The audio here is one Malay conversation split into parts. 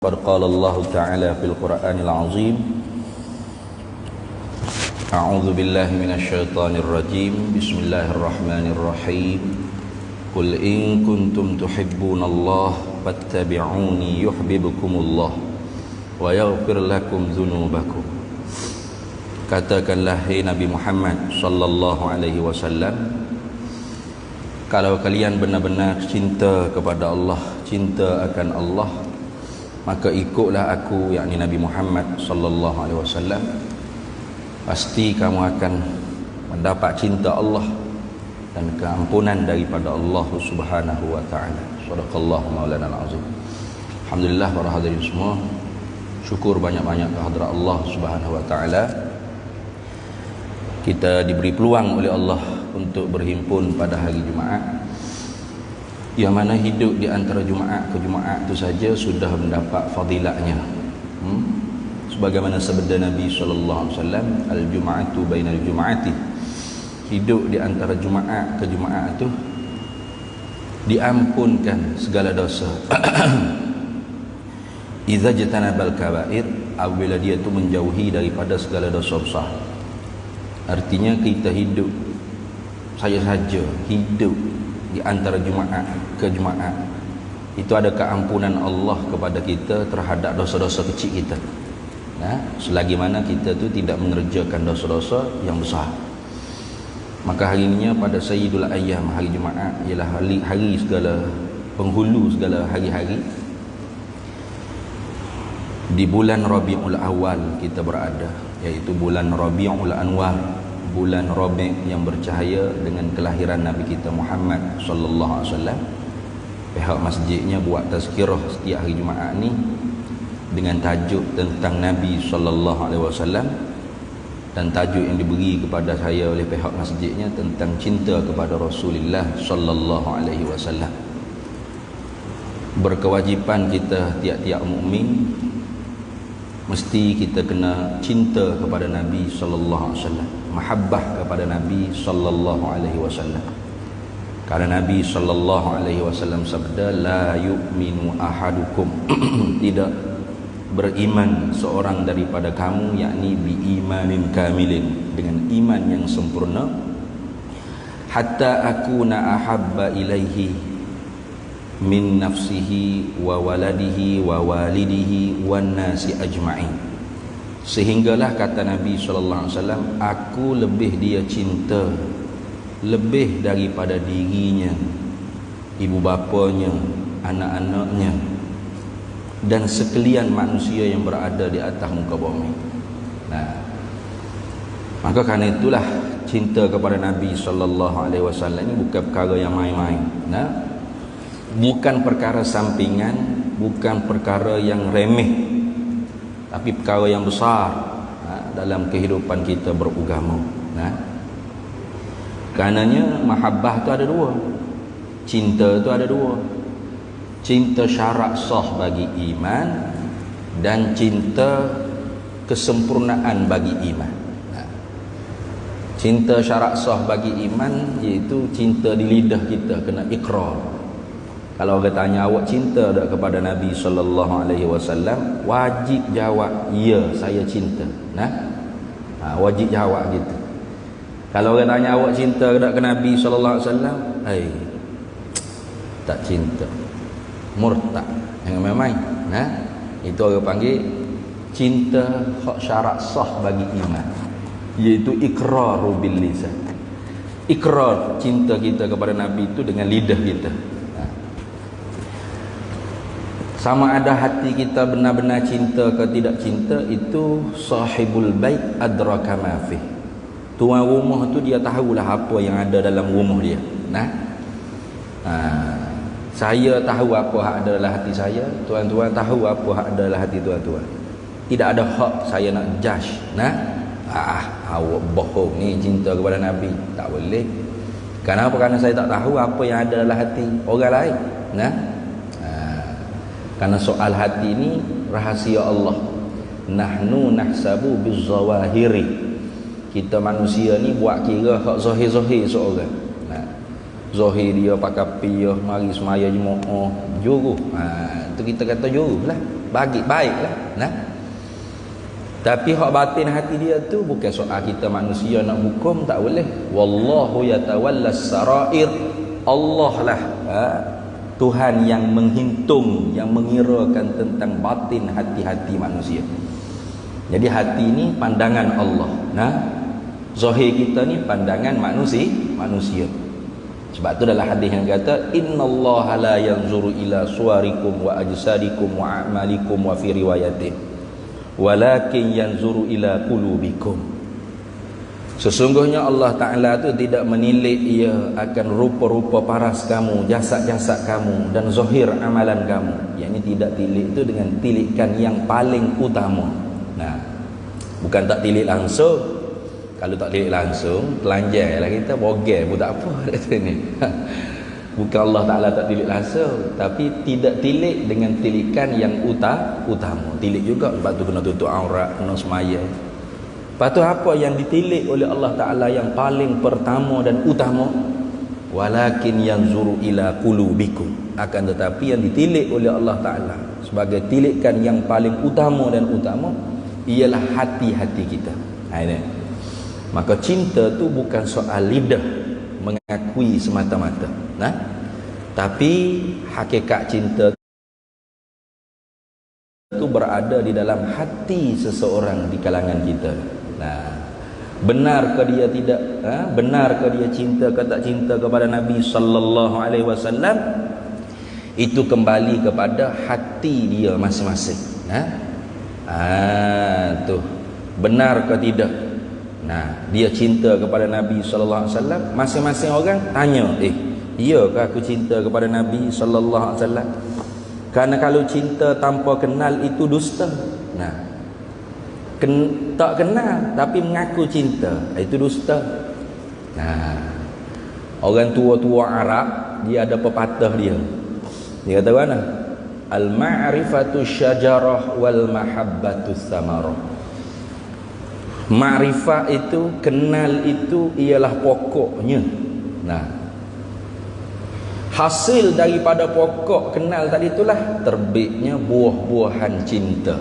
قد قال الله تعالى في القرآن العظيم أعوذ بالله من الشيطان الرجيم بسم الله الرحمن الرحيم قل إن كنتم تحبون الله فاتبعوني يحببكم الله ويغفر لكم ذنوبكم. Katakanlah, hai Nabi Muhammad sallallahu alaihi wasallam, kalau kalian benar-benar cinta kepada Allah, cinta akan Allah, maka ikutlah aku, yakni Nabi Muhammad sallallahu alaihi wasallam. Pasti kamu akan mendapat cinta Allah dan keampunan daripada Allah Subhanahu wa taala. Shadaqallahu maulana al-azim. Alhamdulillah para hadirin semua, syukur banyak-banyak kehadrat Allah Subhanahu wa taala. Kita diberi peluang oleh Allah untuk berhimpun pada hari Jumaat, yang mana hidup di antara Jumaat ke Jumaat itu saja sudah mendapat fadilatnya. Sebagaimana sabda Nabi sallallahu alaihi wasallam, al-jum'atu bainal jum'ati, hidup di antara Jumaat ke Jumaat itu diampunkan segala dosa. Idza jatanabal kaba'ir, apabila dia itu menjauhi daripada segala dosa besar. Artinya kita hidup, saya saja hidup di antara Jumaat ke Jumaat, itu ada keampunan Allah kepada kita terhadap dosa-dosa kecil kita. Selagi mana kita tu tidak mengerjakan dosa-dosa yang besar. Maka hari ini pada Sayyidul Ayyam, hari Jumaat, ialah hari segala penghulu segala hari-hari. Di bulan Rabiul Awal kita berada, iaitu bulan Rabiul Anwar, bulan Rabi' yang bercahaya dengan kelahiran Nabi kita Muhammad sallallahu alaihi wasallam. Pihak masjidnya buat tazkirah setiap hari Jumaat ni dengan tajuk tentang Nabi sallallahu alaihi wasallam, dan tajuk yang diberi kepada saya oleh pihak masjidnya tentang cinta kepada Rasulullah sallallahu alaihi wasallam. Berkewajipan kita tiap-tiap mukmin mesti kita kena cinta kepada Nabi sallallahu alaihi wasallam, mahabbah kepada Nabi sallallahu alaihi wasallam. Karena Nabi sallallahu alaihi wasallam sabda, la yu'minu ahadukum, tidak beriman seorang daripada kamu, yakni bi imanin kamilin, dengan iman yang sempurna, hatta akuna ahabba ilaihi min nafsihi wa waladihi wa walidihi wan nasi ajma'in, sehinggalah kata Nabi sallallahu alaihi wasallam, aku lebih dia cinta lebih daripada dirinya, ibu bapanya, anak-anaknya, dan sekalian manusia yang berada di atas muka bumi. Maka kerana itulah cinta kepada Nabi sallallahu alaihi wasallam ini bukan perkara yang main-main. Bukan perkara sampingan, bukan perkara yang remeh, tapi perkara yang besar dalam kehidupan kita beragama. Karenanya mahabbah tu ada dua, cinta tu ada dua. Cinta syarat sah bagi iman dan cinta kesempurnaan bagi iman. Cinta syarat sah bagi iman iaitu cinta di lidah kita, kena ikrar. Kalau orang tanya, awak cinta tak kepada Nabi sallallahu alaihi wasallam, wajib jawab, ya, saya cinta. Wajib jawab gitu. Kalau orang tanya, awak cinta tak ke Nabi sallallahu alaihi wasallam, tak cinta, murtad, jangan main-main. Itu orang panggil cinta hak syarat sah bagi iman, iaitu iqraru bil lisan. Ikrar cinta kita kepada Nabi itu dengan lidah kita. Sama ada hati kita benar-benar cinta ke tidak cinta, itu sahibul bait adraka ma fi. Tuan rumah tu dia tahulah apa yang ada dalam rumah dia. Saya tahu apa hak ada dalam hati saya, tuan-tuan tahu apa hak ada dalam hati tuan-tuan. Tidak ada hak saya nak judge. Awak bohong ni cinta kepada Nabi, tak boleh. Kenapa? Kerana saya tak tahu apa yang ada dalam hati orang lain. Karena soal hati ini rahasia Allah. Nahnu nahsabu bizzawahiri. Kita manusia ni buat kira hak zahir-zahir seorang. Zahir dia pakai piyah, mari semaya jemaah, juru. Itu kita kata juru lah. bagi baiklah. Nah, tapi hak batin hati dia tu bukan soal kita manusia nak hukum, tak boleh. Wallahu yatawallas sarair. Allah lah Tuhan yang menghitung, yang mengirakan tentang batin hati-hati manusia. Jadi hati ni pandangan Allah. Nah, zahir kita ni pandangan manusia. Sebab tu dalam hadis yang kata innallaha la yanzuru ila suwarikum wa ajsadikum wa a'malikum wa fi riwayatin walakin yanzuru ila qulubikum. Sesungguhnya Allah Ta'ala tu tidak menilik ia akan rupa-rupa paras kamu, jasad-jasad kamu dan zahir amalan kamu. Yang ini tidak tilik tu dengan tilikan yang paling utama. Nah, bukan tak tilik langsung. Kalau tak tilik langsung, telanjang lah kita, bogel pun tak apa kata ni. Bukan Allah Ta'ala tak tilik langsung, tapi tidak tilik dengan tilikan yang utama. Tilik juga, sebab tu kena tutup aurat, kena semaya. Lepas tu apa yang ditilik oleh Allah Ta'ala yang paling pertama dan utama? Walakin yanzuru ila qulubikum. Akan tetapi yang ditilik oleh Allah Ta'ala sebagai tilikan yang paling utama dan utama ialah hati-hati kita. Ini. Maka cinta tu bukan soal lidah mengakui semata-mata, nah, tapi hakikat cinta itu berada di dalam hati seseorang di kalangan kita. Nah, benar ke dia tidak? Benar ke dia cinta ke tak cinta kepada Nabi sallallahu alaihi wasallam? Itu kembali kepada hati dia masing-masing. Tu benar ke tidak? Nah, dia cinta kepada Nabi sallallahu alaihi wasallam, masing-masing orang tanya, iyakah aku cinta kepada Nabi sallallahu alaihi wasallam? Karena kalau cinta tanpa kenal itu dusta. Nah, tak kenal tapi mengaku cinta, itu dusta. Nah, orang tua-tua Arab dia ada pepatah dia. Dia kata mana? Al-ma'rifatu syajarah wal mahabbatu samarah. Ma'rifah itu, kenal itu ialah pokoknya. Nah, hasil daripada pokok kenal tadi itulah terbitnya buah-buahan cinta.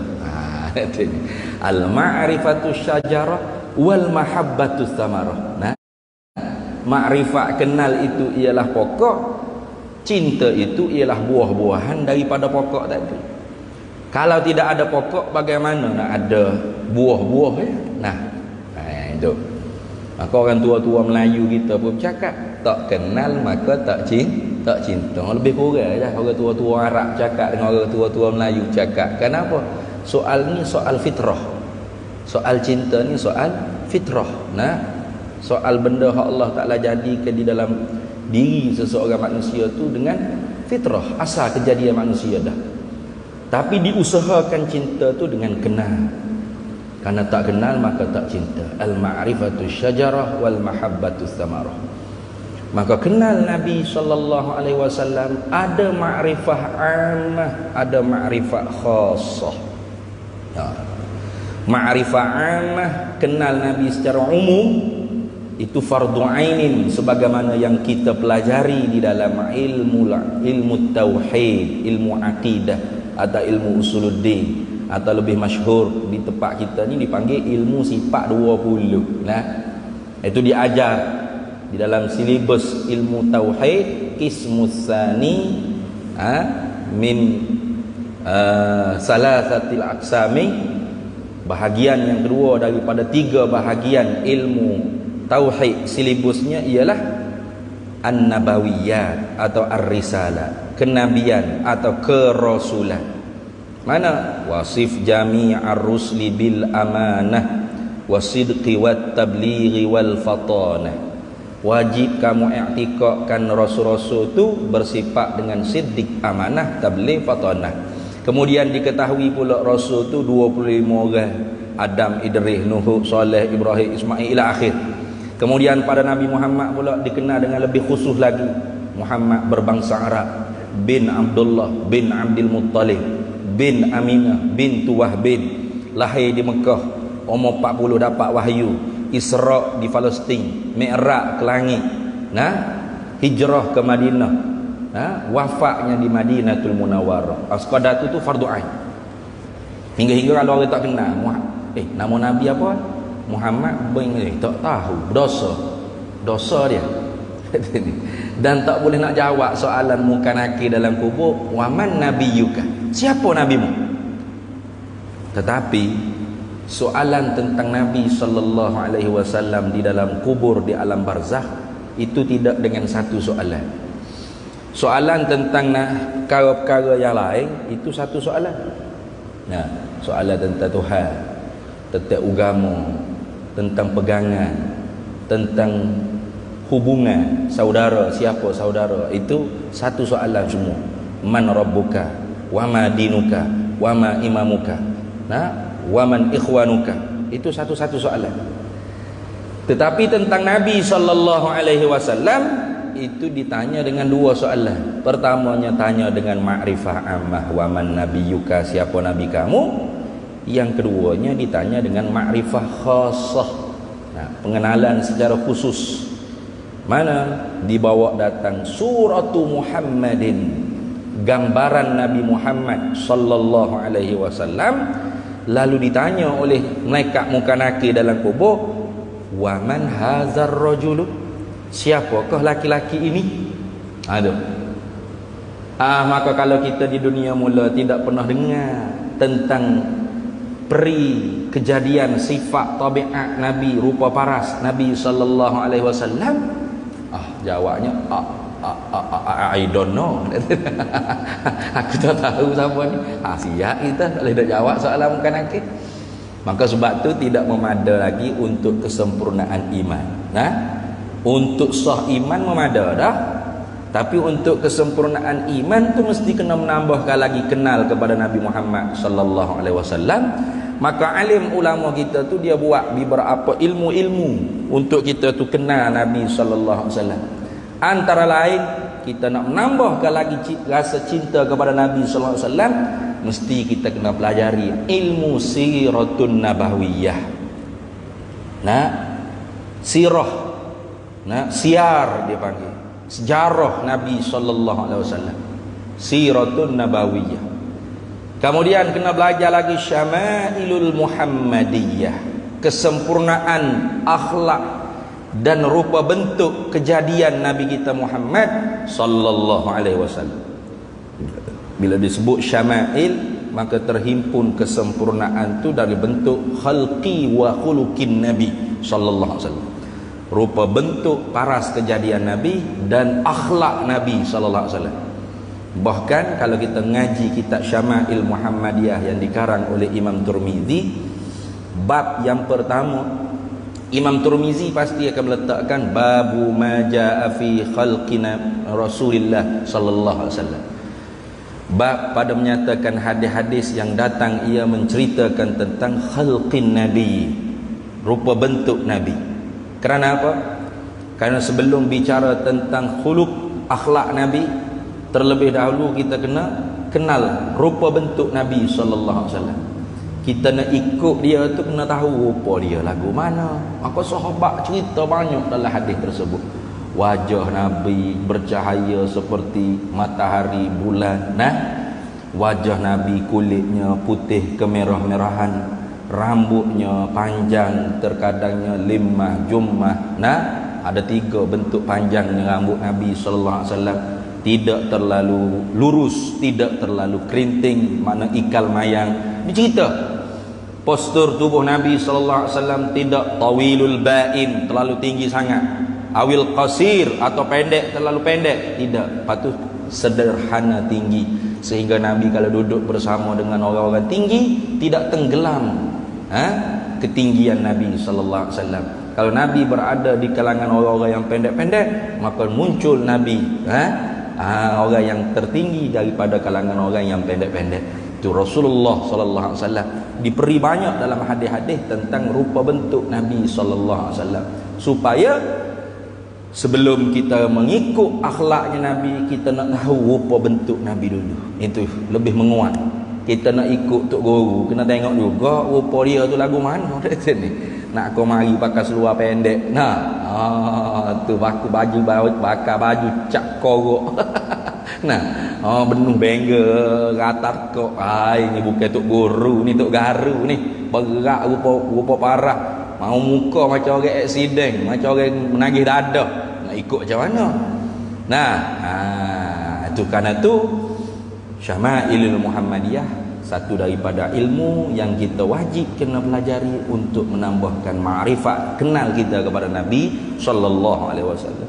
Al-ma'rifatu syajarah wal mahabbatu samarah. Nah, ma'rifah kenal itu ialah pokok, cinta itu ialah buah-buahan daripada pokok tadi. Kalau tidak ada pokok, bagaimana nak ada buah-buah ya? Nah, itu. Maka orang tua-tua Melayu kita pun cakap, tak kenal maka tak cinta. Lebih kurang je orang tua-tua Arab cakap dengan orang tua-tua Melayu cakap. Kenapa? Soal ni soal fitrah. Soal cinta ni soal fitrah. Nah, soal benda yang Allah Ta'ala jadikan di dalam diri seseorang manusia tu dengan fitrah, asal kejadian manusia dah. Tapi diusahakan cinta tu dengan kenal. Karena tak kenal maka tak cinta. Al-ma'rifatu syajarah wal mahabbatu samarah. Maka kenal Nabi sallallahu alaihi wasallam ada ma'rifah ammah, ada ma'rifah khassah. Ma'rifah ammah, kenal Nabi secara umum, itu fardu ainin sebagaimana yang kita pelajari di dalam ilmu tauhid, ilmu akidah atau ilmu usuluddin, atau lebih masyhur di tempat kita ni dipanggil ilmu sifat 20. Nah, itu diajar di dalam silibus ilmu tauhid qismus tsani min salasatil aqsami, bahagian yang kedua daripada 3 bahagian ilmu tauhid. Silibusnya ialah an-nabawiyat atau ar-risalah, kenabian atau kerasulan. Mana? Wasif jami'ar rusli bil amanah wasidqi wat tablighi wal fatanah. Wajib kamu i'tikadkan rasul-rasul tu bersifat dengan siddiq, amanah, tabligh, fatanah. Kemudian diketahui pula rasul tu 25 orang. Adam, Idris, Nuh, Saleh, Ibrahim, Ismail ila akhir. Kemudian pada Nabi Muhammad pula dikenal dengan lebih khusus lagi. Muhammad berbangsa Arab, bin Abdullah bin Abdul Muttalib bin Aminah bin Wahbin, lahir di Mekah, umur 40 dapat wahyu, Isra di Palestin, Mi'raj ke langit, nah, hijrah ke Madinah, wafatnya di Madinatul Munawwarah. Sekadar itu fardu ain. Hingga-hingga kalau orang tak kenal, nama Nabi apa? Muhammad bin tak tahu, dosa dia. Dan tak boleh nak jawab soalan muka nakir dalam kubur, waman nabiyuka, siapa nabimu? Tetapi soalan tentang Nabi sallallahu alaihi wasallam di dalam kubur di alam barzakh itu tidak dengan satu soalan. Soalan tentang perkara-perkara yang lain itu satu soalan. Nah, soalan tentang Tuhan, tentang agama, tentang pegangan, tentang hubungan saudara, siapa saudara, itu satu soalan semua. Man rabbuka, wa ma dinuka, wa ma imamuka, wa man ikhwanuka, itu satu-satu soalan. Tetapi tentang Nabi sallallahu alaihi wasallam itu ditanya dengan dua soalan. Pertamanya tanya dengan ma'rifah ammah, wa man nabiyuka, siapa nabi kamu. Yang keduanya ditanya dengan ma'rifah khassah, pengenalan secara khusus. Mana dibawa datang suratu Muhammadin, gambaran Nabi Muhammad sallallahu alaihi wasallam. Lalu ditanya oleh malaikat muka nakir dalam kubur, wa man hadzal rajul, siapakah laki-laki ini? Maka kalau kita di dunia mula tidak pernah dengar tentang peri kejadian sifat tabiat Nabi, rupa paras Nabi sallallahu alaihi wasallam, jawabnya I don't know. Aku tak tahu siapa ni. Siap kita boleh dah jawab soalan muka nakir. Maka sebab tu tidak memada lagi untuk kesempurnaan iman. Untuk sah iman memada dah, tapi untuk kesempurnaan iman tu mesti kena menambahkan lagi kenal kepada Nabi Muhammad sallallahu alaihi wasallam. Maka alim ulama kita tu dia buat beberapa ilmu-ilmu untuk kita tu kenal Nabi sallallahu alaihi wasallam. Antara lain, kita nak menambahkan lagi rasa cinta kepada Nabi sallallahu alaihi wasallam, mesti kita kena pelajari ilmu siratun nabawiyah. Sirah, siar dia panggil, sejarah Nabi sallallahu alaihi wasallam, siratun nabawiyah. Kemudian kena belajar lagi syama'ilul muhammadiyah, kesempurnaan akhlak dan rupa bentuk kejadian Nabi kita Muhammad sallallahu alaihi wasallam. Bila disebut syama'il, maka terhimpun kesempurnaan tu dari bentuk khalqi wa khuluqin Nabi sallallahu alaihi wasallam, rupa bentuk paras kejadian Nabi dan akhlak Nabi sallallahu alaihi wasallam. Bahkan kalau kita ngaji kitab Syama'il Muhammadiyah yang dikarang oleh Imam Tirmizi, bab yang pertama Imam Tirmizi pasti akan meletakkan babu ma jaa fi khalqina Rasulillah sallallahu alaihi wasallam. Bab pada menyatakan hadis-hadis yang datang ia menceritakan tentang khalqin Nabi, rupa bentuk Nabi. Kerana apa? Kerana sebelum bicara tentang khuluq, akhlak Nabi, terlebih dahulu kita kena kenal rupa bentuk Nabi sallallahu alaihi wasallam. Kita nak ikut dia tu kena tahu rupa dia lagu mana. Maka sahabat cerita banyak dalam hadis tersebut. Wajah Nabi bercahaya seperti matahari bulan. Wajah Nabi kulitnya putih kemerah-merahan, rambutnya panjang, terkadangnya limah jummah. Ada 3 bentuk panjangnya rambut Nabi sallallahu alaihi wasallam. Tidak terlalu lurus, tidak terlalu kerinting, mana ikal mayang. Dicerita postur tubuh Nabi sallallahu alaihi wasallam tidak tawilul bain, terlalu tinggi sangat, awil qasir atau pendek, terlalu pendek, tidak. Patut sederhana tinggi, sehingga Nabi kalau duduk bersama dengan orang-orang tinggi tidak tenggelam ketinggian Nabi sallallahu alaihi wasallam. Kalau Nabi berada di kalangan orang-orang yang pendek-pendek, maka muncul Nabi orang yang tertinggi daripada kalangan orang yang pendek-pendek. Itu Rasulullah sallallahu alaihi wasallam diberi banyak dalam hadis-hadis tentang rupa bentuk Nabi sallallahu alaihi wasallam, supaya sebelum kita mengikut akhlaknya Nabi, kita nak tahu rupa bentuk Nabi dulu. Itu lebih menguat. Kita nak ikut tok guru, kena tengok juga rupa dia tu lagu mana kat sini. Nak kau mari pakai seluar pendek, tu bakar baju cap korok. Benuh bengkel ratar kok. Ini bukan tok guru ni, tok garu ni. Berak rupa parah. Mau muka macam orang aksiden, macam orang menagih dada. Nak ikut macam mana? Nah, itu karena tu Syama'ilul Muhammadiyah, satu daripada ilmu yang kita wajib kena pelajari untuk menambahkan ma'rifat, kenal kita kepada Nabi sallallahu alaihi wasallam.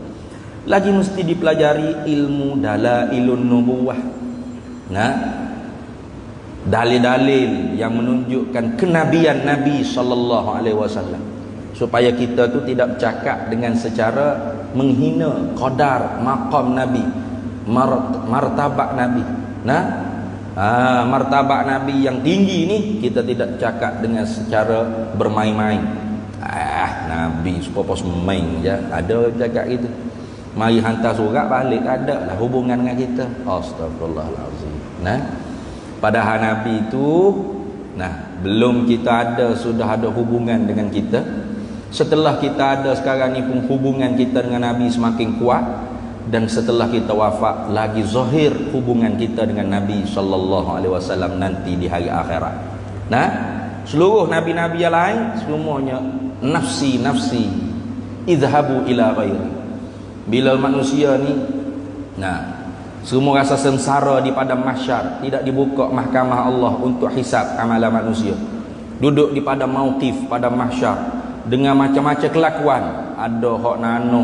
Lagi mesti dipelajari ilmu dalailun nubuwah. Nah, dalil-dalil yang menunjukkan kenabian Nabi sallallahu alaihi wasallam, supaya kita tu tidak bercakap dengan secara menghina qadar maqam Nabi, martabat Nabi. Nah, martabat Nabi yang tinggi ni kita tidak cakap dengan secara bermain-main. Nabi supaya main je. Ada cakap gitu. Mari hantar surat balik, ada lah hubungan dengan kita. Astagfirullahalazim. Nah, padahal Nabi itu belum kita ada sudah ada hubungan dengan kita. Setelah kita ada sekarang ni pun hubungan kita dengan Nabi semakin kuat, dan setelah kita wafat lagi zahir hubungan kita dengan Nabi sallallahu alaihi wasallam nanti di hari akhirat. Nah, seluruh nabi-nabi yang lain semuanya nafsi idhabu ila ghairi. Bila manusia ni semua rasa sengsara di padang mahsyar, tidak dibuka mahkamah Allah untuk hisab amalan manusia, duduk di padang mauqif, padang mahsyar dengan macam-macam kelakuan. Ada hak nano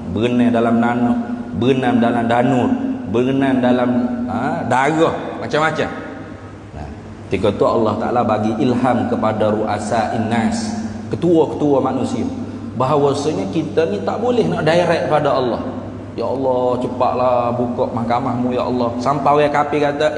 berenang dalam nano, berenang dalam danur, berenang dalam darah, macam-macam. Ketika tu Allah Ta'ala bagi ilham kepada ru'asa'in nas, ketua-ketua manusia, bahawasanya kita ni tak boleh nak direct pada Allah. Ya Allah, cepatlah buka mahkamahmu ya Allah. Sampai orang kafir kata,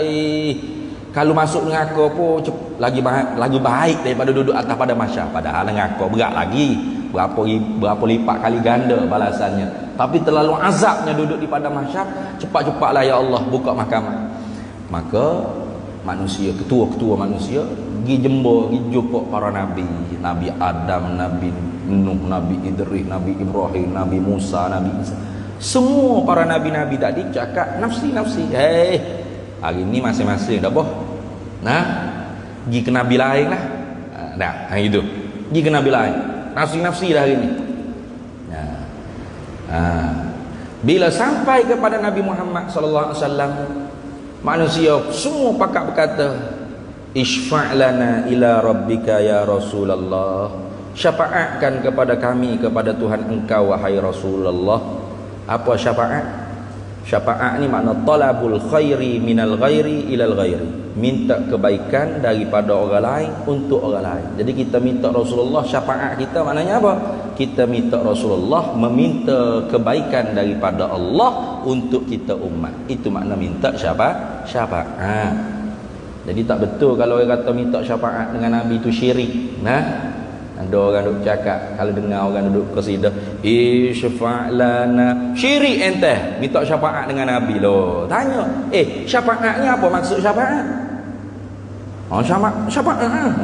kalau masuk neraka pun lagi baik daripada duduk atas pada mahsyar. Padahal neraka berat lagi, berapa lipat kali ganda balasannya. Tapi terlalu azabnya duduk di pada mahsyar. Cepat-cepatlah ya Allah buka mahkamah. Maka manusia, ketua-ketua manusia pergi jumpa, pergi jumpa para nabi, Nabi Adam, Nabi Nuh, Nabi Idris, Nabi Ibrahim, Nabi Musa, Nabi Isa. Semua para nabi-nabi tadi cakap nafsi. Hari ni masing-masing dah boh. Pergi ke nabi lain lah. Itu. Pergi ke nabi lain. Nafsi dah hari ni. Bila sampai kepada Nabi Muhammad sallallahu alaihi wasallam, manusia semua pakat berkata, Isfa' lana ila rabbika ya Rasulullah. Syafaatkan kepada kami, kepada Tuhan engkau wahai Rasulullah. Apa syafaat? Syafaat ni makna talabul khairi minal ghairi ilal ghairi. Minta kebaikan daripada orang lain untuk orang lain. Jadi kita minta Rasulullah, syafaat kita maknanya apa? Kita minta Rasulullah meminta kebaikan daripada Allah untuk kita umat. Itu makna minta syafaat. Jadi tak betul kalau orang kata minta syafaat dengan Nabi itu syirik. Ada orang duk cakap, kalau dengar orang duduk qasidah, isfa' lana, syirik entah minta syafaat dengan Nabi loh. Tanya, syafaat ni apa maksud syafaat? Syafaat.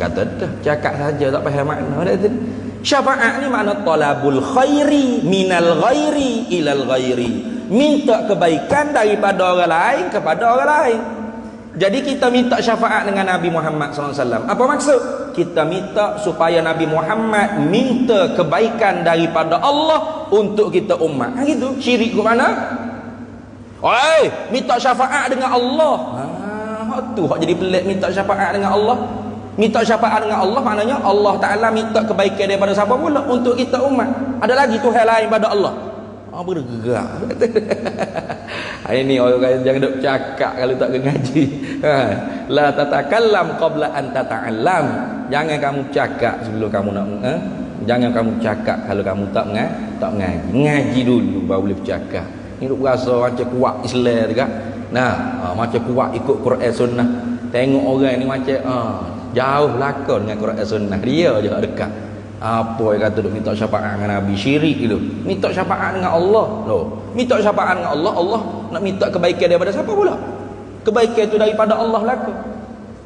Kata dah, cakap saja tak faham makna. Syafaat ni makna talabul khairi minal ghairi ilal ghairi. Minta kebaikan daripada orang lain kepada orang lain. Jadi kita minta syafaat dengan Nabi Muhammad SAW. Apa maksud? Kita minta supaya Nabi Muhammad minta kebaikan daripada Allah untuk kita umat. Gitu. Syirik ke mana? Minta syafaat dengan Allah. Tu hak jadi pelik, minta syafaat dengan Allah. Minta syafaat dengan Allah maknanya Allah Ta'ala minta kebaikan daripada siapa pula? Untuk kita umat. Ada lagi Tuhan lain pada Allah? Bergerak. Ini orang jangan duk cakap kalau tak ngaji. La tatakallam qabla an tata'allam. Jangan kamu cakap sebelum kamu nak jangan kamu cakap kalau kamu tak ngaji. Ngaji dulu baru boleh bercakap. Ni duk rasa macam kuat Islam juga. Macam kuat ikut Quran Sunnah. Tengok orang ni macam jauh lakon dengan Quran Sunnah. Dia je dekat. Apa yang kata duk minta syafaat dengan Nabi? Syirik itu. Minta syafaat dengan Allah loh. Minta syafaat dengan Allah, Allah nak minta kebaikan daripada siapa pula? Kebaikan itu daripada Allah belaka.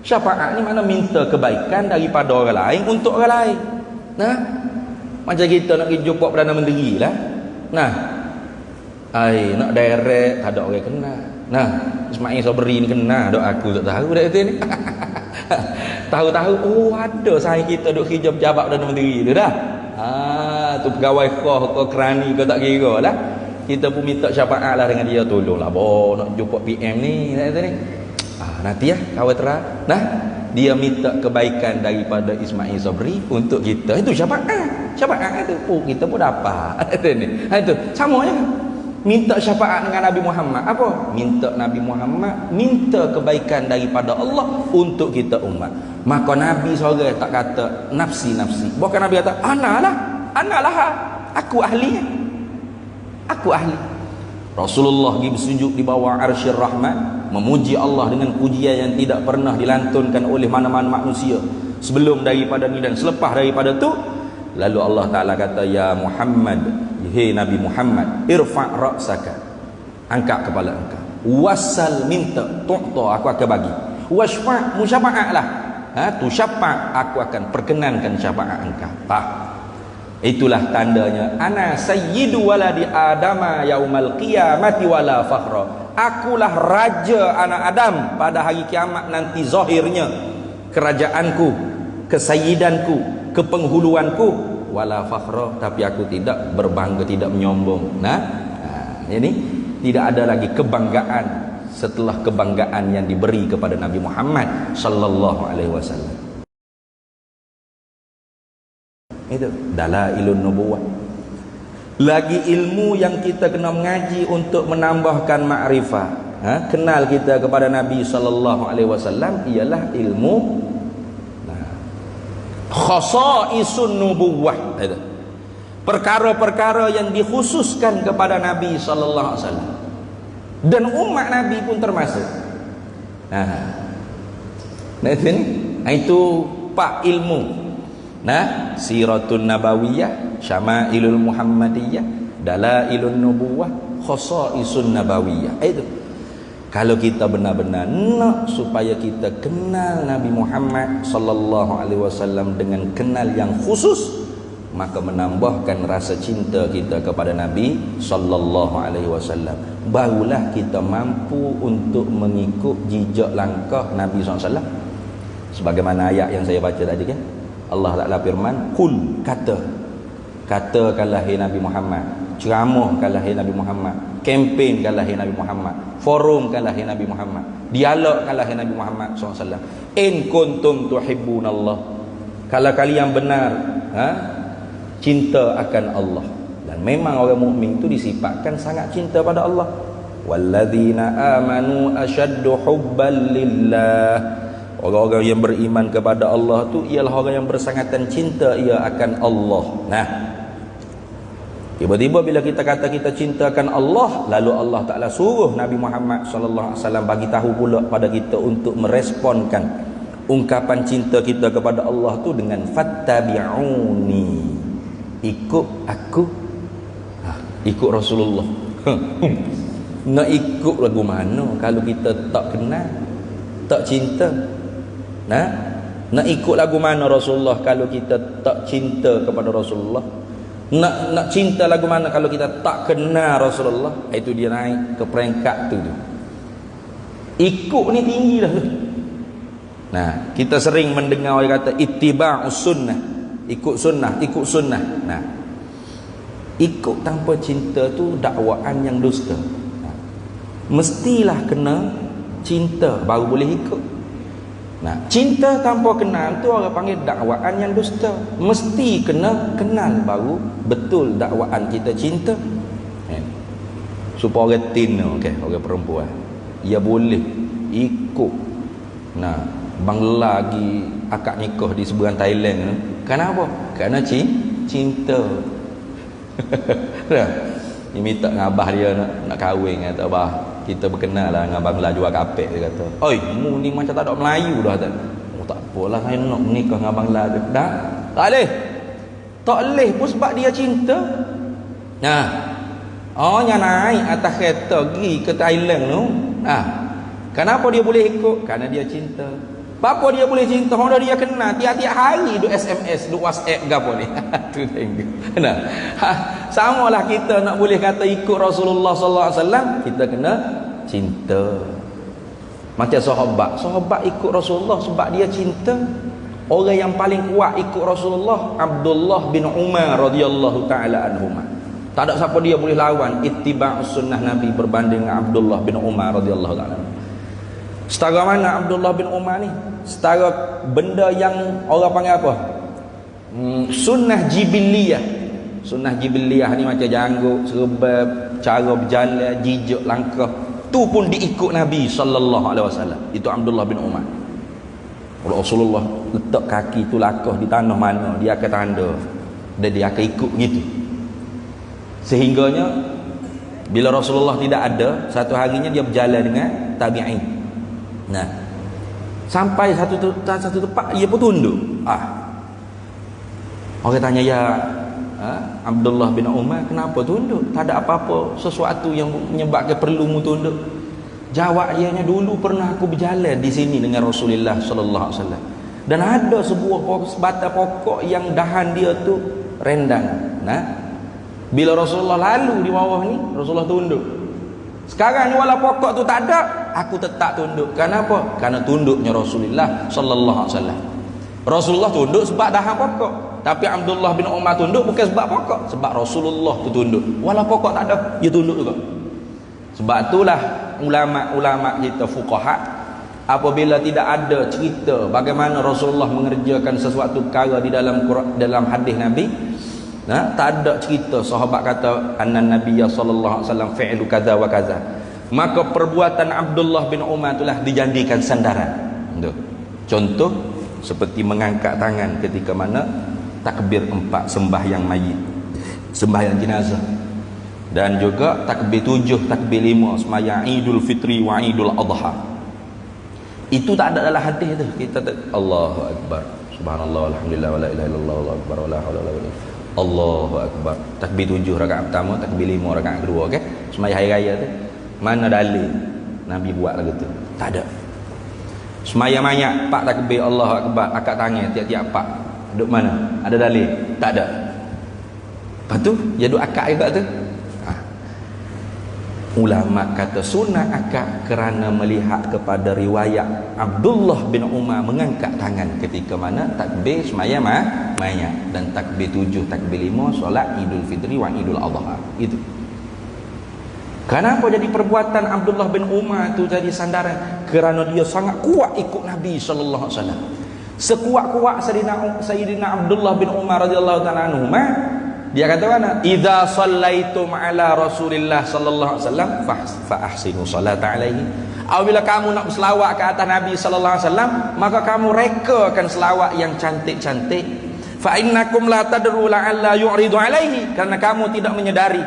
Syafaat ni mana minta kebaikan daripada orang lain untuk orang lain. Macam kita nak pergi jumpa Perdana Menteri lah. Nak direct tak ada orang kenal. Nah, Ismail Sabri ni kena dok aku tak tahu dak ni. Tahu-tahu oh ada saya kita duk hijab jabat Perdana Menteri tu dah. Tu pegawai kau kerani kau tak kira lah. Kita pun minta syafaat lah dengan dia, tolonglah boh nak jumpa PM ni kata ni. Nanti ya kawan terang. Nah, dia minta kebaikan daripada Ismail Sabri untuk kita. Itu syafaat. Syafaat itu. Oh, kita pun dapat. Kata ni. Itu sama je. Minta syafaat dengan Nabi Muhammad. Apa? Minta Nabi Muhammad minta kebaikan daripada Allah untuk kita umat. Maka Nabi seorang tak kata nafsi-nafsi. Bukan Nabi kata analah aku ahli. Aku ahli. Rasulullah pergi bersujud di bawah Arsyir Rahman, memuji Allah dengan pujian yang tidak pernah dilantunkan oleh mana-mana manusia sebelum daripada ni dan selepas daripada tu. Lalu Allah Ta'ala kata, ya Muhammad, hei Nabi Muhammad, irfa' ra'saka, angkat kepala engkau, wasal minta tu'ta, aku akan bagi, wasfa' musyafa'atlah, tu syafa' aku akan perkenankan syafaat engkau. Itulah tandanya ana sayyidu waladi adama yaumal qiyamati wala fakhra. Akulah raja anak Adam pada hari kiamat nanti, zahirnya kerajaanku, kesayyidanku, kepenghuluanku, wala fakhra, tapi aku tidak berbangga, tidak menyombong. Ini tidak ada lagi kebanggaan setelah kebanggaan yang diberi kepada Nabi Muhammad sallallahu alaihi wasallam. Itu dalailun nubuwah. Lagi ilmu yang kita kena mengaji untuk menambahkan makrifah, kenal kita kepada Nabi sallallahu alaihi wasallam ialah ilmu khasaisun nubuwah. Itu perkara-perkara yang dikhususkan kepada Nabi sallallahu alaihi wasallam dan umat Nabi pun termasuk. Itu pak ilmu. Siratun nabawiyah, syama'ilul muhammadiyah, dalailun nubuwah, khasaisun nabawiyah. Itu kalau kita benar-benar nak supaya kita kenal Nabi Muhammad sallallahu alaihi wasallam dengan kenal yang khusus, maka menambahkan rasa cinta kita kepada Nabi sallallahu alaihi wasallam, barulah kita mampu untuk mengikut jejak langkah Nabi sallallahu alaihi wasallam. Sebagaimana ayat yang saya baca tadi kan, Allah Ta'ala firman, kul, katakanlah hai Nabi Muhammad, ceramahkanlah hai Nabi Muhammad, kempenkanlah hai Nabi Muhammad, forumkanlah hai Nabi Muhammad, dialogkanlah hai Nabi Muhammad SAW, in kuntum tuhibbunallah, kalau kalian benar cinta akan Allah. Dan memang orang mukmin itu disifatkan sangat cinta pada Allah. Walladzina amanu asyaddu hubban lillah. Orang-orang yang beriman kepada Allah tu ialah orang yang bersangatan cinta ia akan Allah. Tiba-tiba bila kita kata kita cintakan Allah, lalu Allah Ta'ala suruh Nabi Muhammad SAW bagi tahu pula pada kita untuk meresponkan ungkapan cinta kita kepada Allah tu dengan fattabi'uni, ikut aku, ikut Rasulullah. Nak ikut lagu mana kalau kita tak kenal, tak cinta? Nak ikut lagu mana Rasulullah kalau kita tak cinta kepada Rasulullah? Nak cinta lagu mana kalau kita tak kenal Rasulullah? Itu dia naik ke peringkat tu. Ikut ni tinggi dah tu. Kita sering mendengar orang kata ittiba'us sunnah, ikut sunnah, ikut sunnah. Ikut tanpa cinta tu dakwaan yang dusta. Mestilah kena cinta baru boleh ikut. Cinta tanpa kenal tu orang panggil dakwaan yang dusta. Mesti kena kenal baru betul dakwaan kita cinta. Supaya orang tina, orang perempuan, ia boleh ikut bangla lagi akad nikah di seberang Thailand tu. Kenapa? Kerana cinta. Dia minta dengan abah dia nak kahwin, kata abah, kita berkenal lah dengan Bangla jual kapek. Dia kata, oi, mu ni macam tak ada Melayu dah. Tak apalah, saya nak menikah dengan Bangla tu. Tak boleh. Tak boleh pun sebab dia cinta. Yang naik atas kereta pergi ke Thailand tu, kenapa dia boleh ikut? Kerana dia cinta. Apa dia boleh cinta? Orang dia kenal tiap-tiap hari duk SMS, duk WhatsApp ke apa ni. Tu tengok. Samalah kita nak boleh kata ikut Rasulullah sallallahu alaihi wasallam, kita kena cinta. Macam sahabat ikut Rasulullah sebab dia cinta. Orang yang paling kuat ikut Rasulullah Abdullah bin Umar radhiyallahu taala anhuma. Tak ada siapa dia boleh lawan ittiba'us sunnah Nabi berbanding dengan Abdullah bin Umar radhiyallahu taala. Setara mana Abdullah bin Umar ni? Setara benda yang orang panggil apa? Sunnah jibiliyah. Sunnah jibiliyah ni macam janggut, serba, cara berjalan, jijak, langkah, tu pun diikut Nabi sallallahu alaihi wasallam. Itu Abdullah bin Umar. Kalau Rasulullah letak kaki tu langkah di tanah mana, dia akan tanda dan dia akan ikut gitu. Sehingganya bila Rasulullah tidak ada, satu harinya dia berjalan dengan tabi'in. Nah, sampai satu tempat ia pun tunduk. Orang tanya, ya Abdullah bin Umar, kenapa tunduk? Tak ada apa-apa sesuatu yang menyebabkan perlu mu tunduk. Jawab ianya, dulu pernah aku berjalan di sini dengan Rasulullah sallallahu alaihi wasallam, dan ada sebuah sebatang pokok yang dahan dia tu rendang. Nah, bila Rasulullah lalu di bawah ni, Rasulullah tunduk. Sekarang ni walau pokok tu tak ada, aku tetap tunduk. Kenapa? Karena tunduknya Rasulullah sallallahu alaihi wasallam. Rasulullah tunduk sebab dahan pokok, tapi Abdullah bin Umar tunduk bukan sebab pokok, sebab Rasulullah tu tunduk. Walau pokok tak ada, dia tunduk juga. Sebab itulah ulama-ulama kita fuqaha, apabila tidak ada cerita bagaimana Rasulullah mengerjakan sesuatu perkara di dalam hadis Nabi, tak ada cerita sahabat kata anna nabiyya sallallahu alaihi wasallam fi'lu kaza wa kaza, maka perbuatan Abdullah bin Umar itulah dijadikan sandaran. Contoh seperti mengangkat tangan ketika mana takbir 4 sembahyang mayit, sembahyang jenazah, dan juga takbir 7, takbir 5 sembahyang Idul Fitri wa Idul Adha. Itu tak ada dalam hadis tu. Kita Allahu akbar, subhanallah, alhamdulillah, wala ilaha illallah, wallahu akbar, wala haula wala quwwata. Allahu akbar. Takbir 7 rakaat pertama, takbir 5 rakaat kedua, okey? Sembahyang hari raya tu. Mana dalil Nabi buat lagu tu? Tak ada. Sembahyang mayat 4 takbir Allahu akbar, angkat tangan tiap-tiap 4. Duduk mana? Ada dalil? Tak ada. Lepas tu dia duduk akad juga tu. Ulama kata sunnah akad kerana melihat kepada riwayat Abdullah bin Umar mengangkat tangan ketika mana takbir sembahyang mayat, dan takbir 7, takbir 5 solat Idul Fitri wa Idul Adha. Itu. Kenapa jadi perbuatan Abdullah bin Umar tu jadi sandaran? Kerana dia sangat kuat ikut Nabi sallallahu alaihi wasallam. Sekuat-kuat Sayyidina Abdullah bin Umar radhiyallahu ta'ala anhu, dia kata mana? Idza sallaitum ala Rasulillah sallallahu alaihi wasallam fa ahsinu salata alaihi. Apabila kamu nak berselawat ke atas Nabi sallallahu alaihi wasallam, maka kamu rekakan selawat yang cantik-cantik. Fa innakum la tadru la'alla yu'ridu alaihi, karena kamu tidak menyedari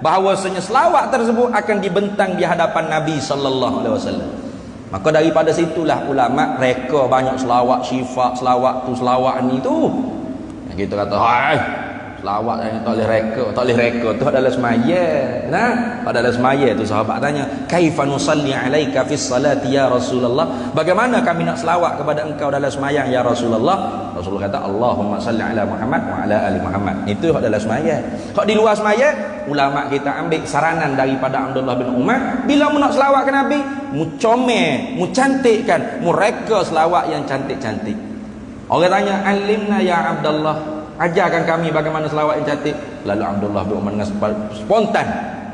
bahawasanya selawat tersebut akan dibentang di hadapan Nabi sallallahu alaihi wasallam. Maka daripada situlah ulama reka banyak selawat syifa, selawat tu selawat ni tu. Yang kita kata, hai, selawat yang tak boleh reka tu adalah semaya. Nah, pada semaya tu sahabat tanya, kaifa nusalli alaika fis salati ya Rasulullah? Bagaimana kami nak selawat kepada engkau dalam sembahyang ya Rasulullah? Rasulullah kata, Allahumma salli ala Muhammad wa ala ali Muhammad. Itu adalah semaya. Kalau di luar semaya, ulama kita ambil saranan daripada Abdullah bin Umar, bila mu nak selawat ke Nabi, mu comel, mu cantikkan, mu reka selawat yang cantik-cantik. Orang tanya, alimna ya Abdullah, ajarkan kami bagaimana selawat yang cantik. Lalu Abdullah bin Umar dengan spontan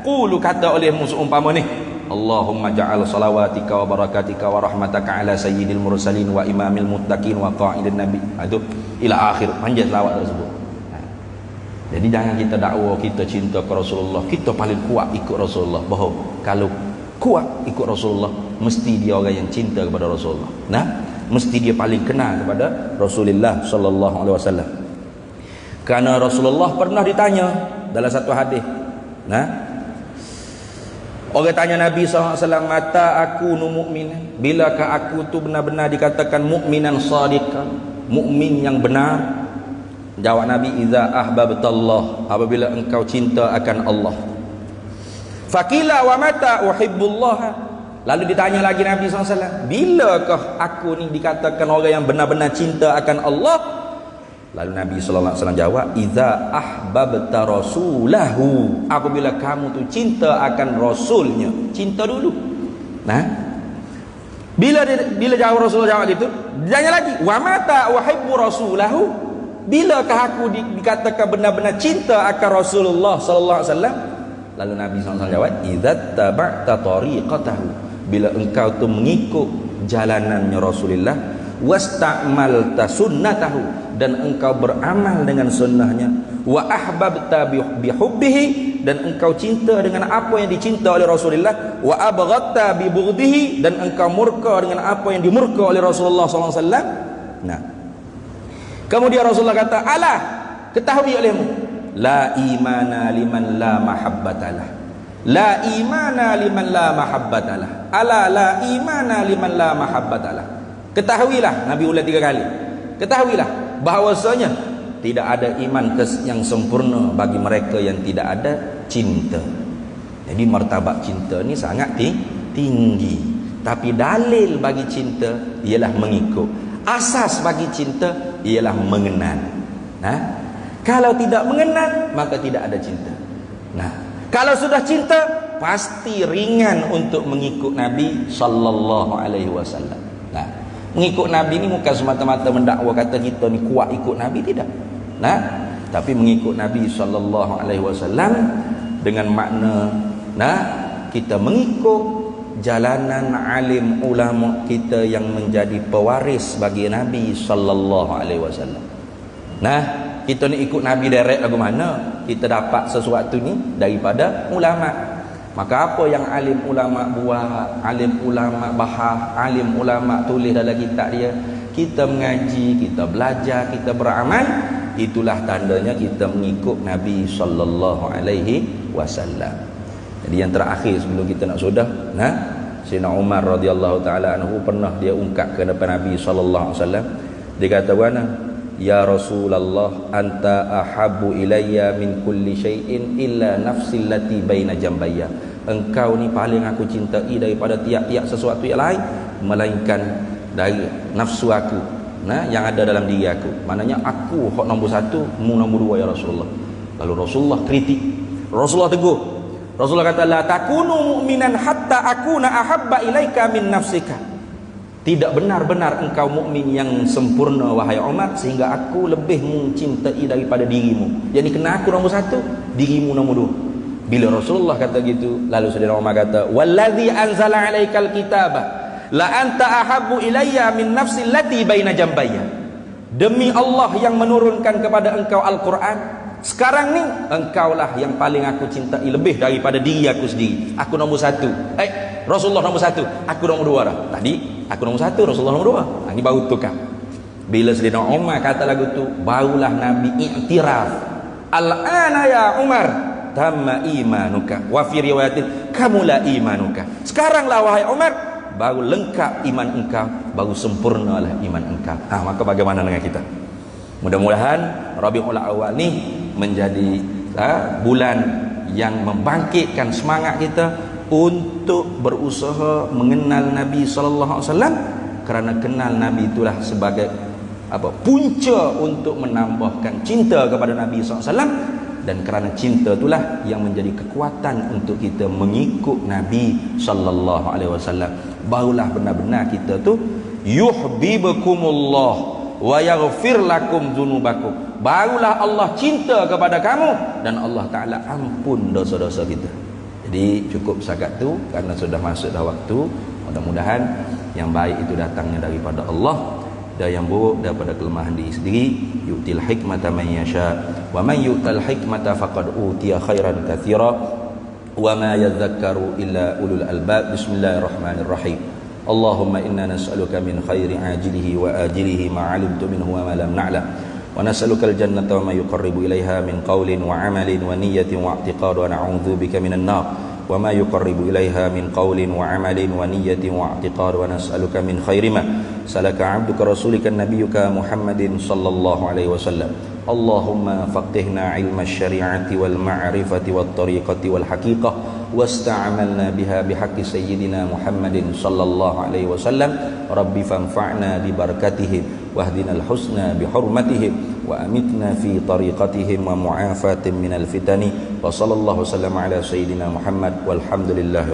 qulu, kata oleh musuh umpama ni, Allahumma ja'al salawatika wa barakatika wa rahmataka ala sayyidil mursalin wa imamil muttaqin wa qa'idin nabi. Itu ila akhir panjang selawat tersebut. Jadi jangan kita dakwa kita cinta ke Rasulullah, kita paling kuat ikut Rasulullah. Bahawa kalau kuat ikut Rasulullah, mesti dia orang yang cinta kepada Rasulullah. Nah, mesti dia paling kenal kepada Rasulullah sallallahu alaihi wasallam. Kerana Rasulullah pernah ditanya dalam satu hadis. Nah, orang tanya Nabi SAW, mata aku nu mu'min, bilakah aku tu benar-benar dikatakan mu'minan sadiqan, mukmin yang benar? Jawab Nabi, iza ahbabtallah, apabila engkau cinta akan Allah. Fakila wa mata uhibbullah. Lalu ditanya lagi Nabi SAW, bilakah aku ni dikatakan orang yang benar-benar cinta akan Allah? Lalu Nabi SAW jawab, iza ahbabta rasulahu, apabila kamu tu cinta akan Rasulnya. Cinta dulu. Nah, bila jawab Rasulullah jawab gitu, tanya lagi, wa mata uhibbu rasulahu, bilakah aku dikatakan benar-benar cinta akan Rasulullah sallallahu alaihi wasallam? Lalu Nabi SAW jawab, idza taba'ta tariqatahu, bila engkau tu mengikut jalanannya Rasulullah, wasta'malta sunnatahu, dan engkau beramal dengan sunnahnya, wa ahbabta bihubbihi, dan engkau cinta dengan apa yang dicinta oleh Rasulullah, wa abghadta bibughdihi, dan engkau murka dengan apa yang dimurka oleh Rasulullah SAW. Nah, kemudian Rasulullah kata, alah, ketahui olehmu, la imana liman la mahabbatalah, la imana liman la mahabbatalah, ala la imana liman la mahabbatalah. Ketahuilah, Nabi ulang 3 kali, ketahuilah bahwasanya tidak ada iman yang sempurna bagi mereka yang tidak ada cinta. Jadi martabat cinta ni sangat tinggi. Tapi dalil bagi cinta ialah mengikut. Asas bagi cinta ialah mengenal. Nah, kalau tidak mengenal maka tidak ada cinta. Nah, kalau sudah cinta pasti ringan untuk mengikut Nabi sallallahu alaihi wasallam. Nah, mengikut Nabi ni bukan semata-mata mendakwa kata kita ni kuat ikut Nabi, tidak. Nah, tapi mengikut Nabi sallallahu alaihi wasallam dengan makna kita mengikut jalanan alim ulama kita yang menjadi pewaris bagi Nabi sallallahu alaihi wasallam. Nah, kita ni ikut Nabi direct lagu mana? Kita dapat sesuatu ni daripada ulama. Maka apa yang alim ulama buat, alim ulama bahas, alim ulama tulis dalam kitab dia, kita mengaji, kita belajar, kita beramal, itulah tandanya kita mengikut Nabi sallallahu alaihi wasallam. Jadi yang terakhir sebelum kita nak sudah, Sayyidina Umar radhiyallahu taala anhu pernah dia ungkap ke depan Nabi sallallahu alaihi wasallam. Dia kata, "Wana, ya Rasulullah, anta ahabbu ilayya min kulli syai'in illa nafsi allati baina jambayya." Engkau ni paling aku cintai daripada tiap-tiap sesuatu yang lain melainkan dari nafsu aku, yang ada dalam diri aku. Maknanya aku hak nombor 1, mu nombor 2 ya Rasulullah. Lalu Rasulullah kritik, Rasulullah tegur. Rasulullah kata, la takunu mu'minan hatta akuna ahabba ilaika min nafsika. Tidak benar-benar engkau mukmin yang sempurna wahai Umar sehingga aku lebih mencintai daripada dirimu. Jadi kena aku nombor 1, dirimu nombor 2. Bila Rasulullah kata gitu, lalu Sayyidina Umar kata, wallazi anzala alaikal kitaba la anta ahabbu ilayya min nafsi allati baina jambayya. Demi Allah yang menurunkan kepada engkau Al-Quran, sekarang ni engkaulah yang paling aku cintai lebih daripada diri aku sendiri. Aku nombor 1. Rasulullah nombor 1, aku nombor 2 dah. Tadi aku nombor 1, Rasulullah nombor 2. Ini baru tukar. Bila Sayyidina Umar kata lagu tu, barulah Nabi iktiraf, al-ana ya Umar tamma imanuka, wa fi riwayatin kamula imanuka. Sekaranglah wahai Umar, baru lengkap iman engkau, baru sempurnalah iman engkau. Maka bagaimana dengan kita? Mudah-mudahan Rabiul Awal ni menjadi bulan yang membangkitkan semangat kita untuk berusaha mengenal Nabi sallallahu alaihi wasallam, kerana kenal Nabi itulah sebagai punca untuk menambahkan cinta kepada Nabi sallallahu alaihi wasallam, dan kerana cinta itulah yang menjadi kekuatan untuk kita mengikut Nabi sallallahu alaihi wasallam. Barulah benar-benar kita tu yuhibbukumullah wa yaghfir lakum dzunubakum. Barulah Allah cinta kepada kamu dan Allah Taala ampun dosa-dosa kita. Jadi cukup setakat tu kerana sudah masuk dah waktu. Mudah-mudahan yang baik itu datangnya daripada Allah dan yang buruk daripada kelemahan diri sendiri. Yu'til hikmata man yasha wa man yu'tal hikmata faqad utiya khairan katsira wa ma yadhakkaru illa ulul albab. Bismillahirrahmanirrahim. Allahumma inna nas'aluka min khairi ajilihi wa ajilihi ma 'alimtu minhu wa ma lam na'lam, wa nas'aluka al-jannata wa ma yuqarribu ilaiha min qawlin wa 'amalin wa niyyatin wa i'tiqad, wa na'udzu bika minan nar wa ma yuqarribu ilaiha min qawlin wa 'amalin wa niyyatin wa i'tiqad, wa nas'aluka min khairi ma salaka 'abduka rasulika nabiyyuka Muhammadin sallallahu alaihi wasallam. Allahumma faqihna 'ilma asy-syari'ati wal ma'rifati wat tariqati wal haqiqah wasta'amalna biha bihaqqi sayyidina Muhammadin sallallahu alaihi wasallam. Rabbi fanfa'na bi barakatihim wahdinal husna bi hurmatihim wa amitna fi tariqatihim wa mu'afatin minal fitani. Wa sallallahu wasallam ala sayyidina Muhammad walhamdulillah.